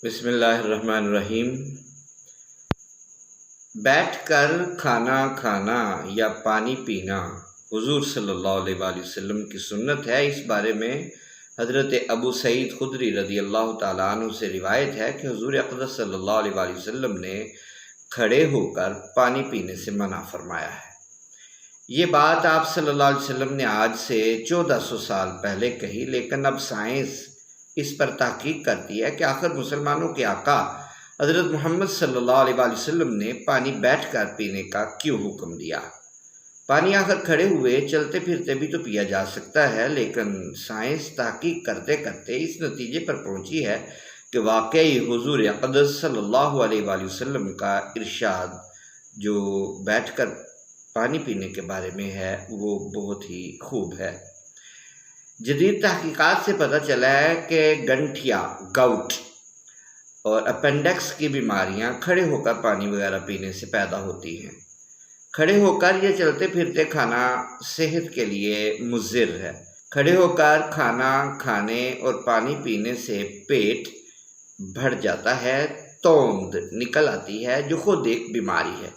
بسم اللہ الرحمن الرحیم۔ بیٹھ کر کھانا کھانا یا پانی پینا حضور صلی اللہ علیہ وآلہ وسلم کی سنت ہے۔ اس بارے میں حضرت ابو سعید خدری رضی اللہ تعالیٰ عنہ سے روایت ہے کہ حضور اقدس صلی اللہ علیہ وآلہ وسلم نے کھڑے ہو کر پانی پینے سے منع فرمایا ہے۔ یہ بات آپ صلی اللہ علیہ وسلم نے آج سے 1400 سال پہلے کہی، لیکن اب سائنس اس پر تحقیق کرتی ہے کہ آخر مسلمانوں کے آقا حضرت محمد صلی اللہ علیہ وآلہ وسلم نے پانی بیٹھ کر پینے کا کیوں حکم دیا۔ پانی آخر کھڑے ہوئے چلتے پھرتے بھی تو پیا جا سکتا ہے، لیکن سائنس تحقیق کرتے کرتے اس نتیجے پر پہنچی ہے کہ واقعی حضور اقدس صلی اللہ علیہ وآلہ وسلم کا ارشاد جو بیٹھ کر پانی پینے کے بارے میں ہے وہ بہت ہی خوب ہے۔ جدید تحقیقات سے پتہ چلا ہے کہ گنٹھیا، گاؤٹ اور اپینڈکس کی بیماریاں کھڑے ہو کر پانی وغیرہ پینے سے پیدا ہوتی ہیں۔ کھڑے ہو کر یا چلتے پھرتے کھانا صحت کے لیے مضر ہے۔ کھڑے ہو کر کھانا کھانے اور پانی پینے سے پیٹ بھر جاتا ہے، توند نکل آتی ہے جو خود ایک بیماری ہے۔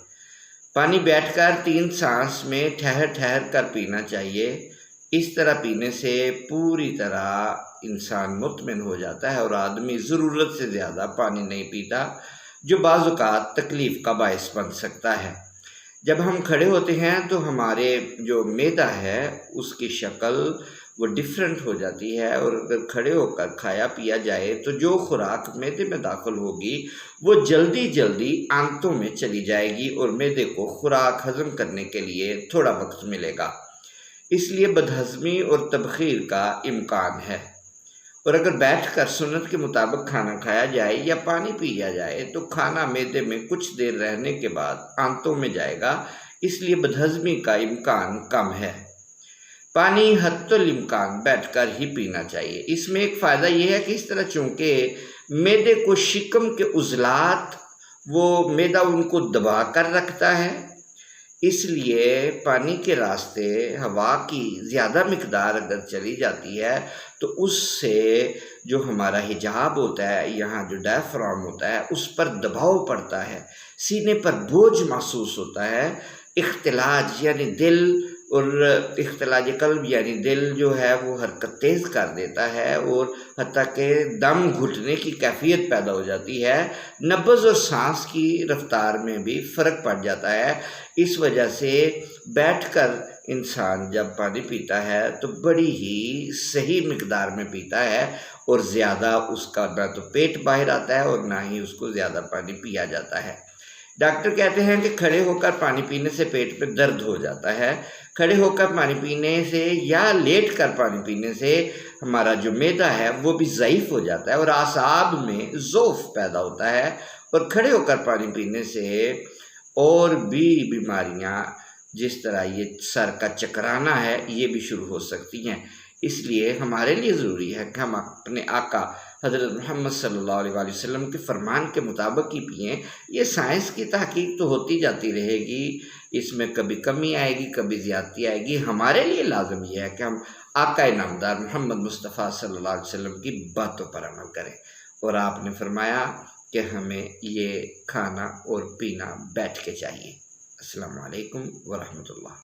پانی بیٹھ کر 3 سانس میں ٹھہر ٹھہر کر پینا چاہیے۔ اس طرح پینے سے پوری طرح انسان مطمئن ہو جاتا ہے اور آدمی ضرورت سے زیادہ پانی نہیں پیتا، جو بعض اوقات تکلیف کا باعث بن سکتا ہے۔ جب ہم کھڑے ہوتے ہیں تو ہمارے جو معدہ ہے اس کی شکل وہ ڈیفرنٹ ہو جاتی ہے، اور اگر کھڑے ہو کر کھایا پیا جائے تو جو خوراک معدے میں داخل ہوگی وہ جلدی جلدی آنتوں میں چلی جائے گی اور معدے کو خوراک ہضم کرنے کے لیے تھوڑا وقت ملے گا، اس لیے بدہضمی اور تبخیر کا امکان ہے۔ اور اگر بیٹھ کر سنت کے مطابق کھانا کھایا جائے یا پانی پیا جائے تو کھانا معدے میں کچھ دیر رہنے کے بعد آنتوں میں جائے گا، اس لیے بدہضمی کا امکان کم ہے۔ پانی حتی الامکان بیٹھ کر ہی پینا چاہیے۔ اس میں ایک فائدہ یہ ہے کہ اس طرح چونکہ معدے کو شکم کے عضلات وہ معدہ ان کو دبا کر رکھتا ہے، اس لیے پانی کے راستے ہوا کی زیادہ مقدار اگر چلی جاتی ہے تو اس سے جو ہمارا حجاب ہوتا ہے، یہاں جو ڈائفرام ہوتا ہے، اس پر دباؤ پڑتا ہے، سینے پر بوجھ محسوس ہوتا ہے۔ اختلاج یعنی دل اور اختلاج قلب یعنی دل جو ہے وہ حرکت تیز کر دیتا ہے اور حتیٰ کہ دم گھٹنے کی کیفیت پیدا ہو جاتی ہے۔ نبض اور سانس کی رفتار میں بھی فرق پڑ جاتا ہے۔ اس وجہ سے بیٹھ کر انسان جب پانی پیتا ہے تو بڑی ہی صحیح مقدار میں پیتا ہے اور زیادہ اس کا نہ تو پیٹ باہر آتا ہے اور نہ ہی اس کو زیادہ پانی پیا جاتا ہے۔ ڈاکٹر کہتے ہیں کہ کھڑے ہو کر پانی پینے سے پیٹ میں درد ہو جاتا ہے۔ کھڑے ہو کر پانی پینے سے یا لیٹ کر پانی پینے سے ہمارا جو معدہ ہے وہ بھی ضعیف ہو جاتا ہے اور اعصاب میں ضعف پیدا ہوتا ہے، اور کھڑے ہو کر پانی پینے سے اور بھی بیماریاں جس طرح یہ سر کا چکرانا ہے یہ بھی شروع ہو سکتی ہیں۔ اس لیے ہمارے لیے ضروری ہے کہ ہم اپنے آقا حضرت محمد صلی اللہ علیہ وآلہ وسلم کے فرمان کے مطابق ہی پئیں۔ یہ سائنس کی تحقیق تو ہوتی جاتی رہے گی، اس میں کبھی کمی آئے گی کبھی زیادتی آئے گی۔ ہمارے لیے لازم یہ ہے کہ ہم آقا نامدار محمد مصطفیٰ صلی اللہ علیہ وسلم کی باتوں پر عمل کریں، اور آپ نے فرمایا کہ ہمیں یہ کھانا اور پینا بیٹھ کے چاہیے۔ السلام علیکم ورحمۃ اللہ۔